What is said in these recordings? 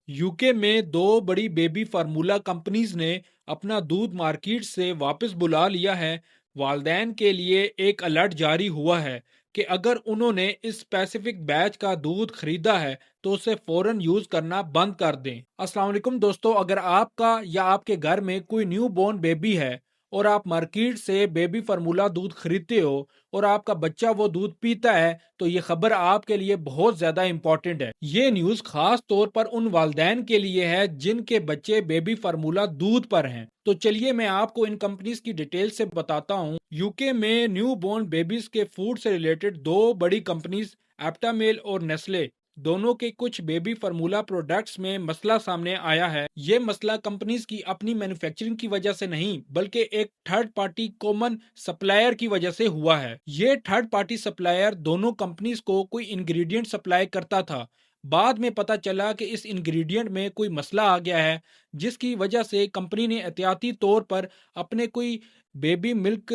UK में दो बड़ी बेबी फार्मूला कंपनीज ने अपना दूध मार्केट से वापस बुला लिया है। वालदैन के लिए एक अलर्ट जारी हुआ है कि अगर उन्होंने इस स्पेसिफिक बैच का दूध खरीदा है तो उसे फौरन यूज करना बंद कर दें। अस्सलाम वालेकुम दोस्तों, अगर आपका या आपके घर में कोई न्यू बॉर्न बेबी है और आप मार्केट से बेबी फार्मूला दूध खरीदते हो और आपका बच्चा वो दूध पीता है तो ये खबर आपके लिए बहुत ज्यादा इंपॉर्टेंट है। ये न्यूज खास तौर पर उन वालदैन के लिए है जिनके बच्चे बेबी फार्मूला दूध पर हैं। तो चलिए मैं आपको इन कंपनीज की डिटेल से बताता हूँ। यूके में न्यू बोर्न बेबीज के फूड से रिलेटेड दो बड़ी कंपनीज एप्टामेल और नेस्ले दोनों के कुछ बेबी फार्मूला प्रोडक्ट्स में मसला सामने आया है। ये मसला कंपनीज की अपनी मैन्युफैक्चरिंग की वजह से नहीं बल्कि एक थर्ड पार्टी कॉमन सप्लायर की वजह से हुआ है। ये थर्ड पार्टी सप्लायर दोनों कंपनीज को कोई इंग्रेडिएंट सप्लाई करता था। बाद में पता चला कि इस इंग्रेडिएंट में कोई मसला आ गया है जिसकी वजह से कंपनी ने एहतियाती तौर पर अपने कोई बेबी मिल्क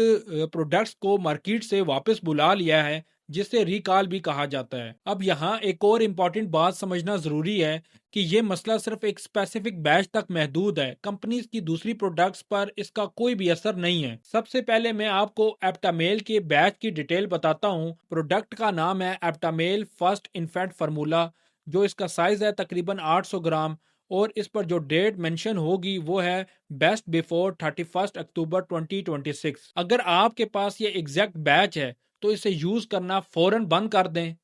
प्रोडक्ट्स को मार्केट से वापस बुला लिया है, जिसे रिकॉल भी कहा जाता है। अब यहाँ एक और इम्पॉर्टेंट बात समझना जरूरी है कि ये मसला सिर्फ एक स्पेसिफिक बैच तक महदूद है। कंपनीज की दूसरी प्रोडक्ट्स पर इसका कोई भी असर नहीं है। सबसे पहले मैं आपको एप्टामेल के बैच की डिटेल बताता हूँ। प्रोडक्ट का नाम है एप्टामेल फर्स्ट इन्फेंट फार्मूला, जो इसका साइज है तकरीबन 800 ग्राम, और इस पर जो डेट मेंशन होगी वो है बेस्ट बिफोर 31 अक्टूबर 2026। अगर आपके पास ये एग्जैक्ट बैच है तो इसे यूज करना फौरन बंद कर दें।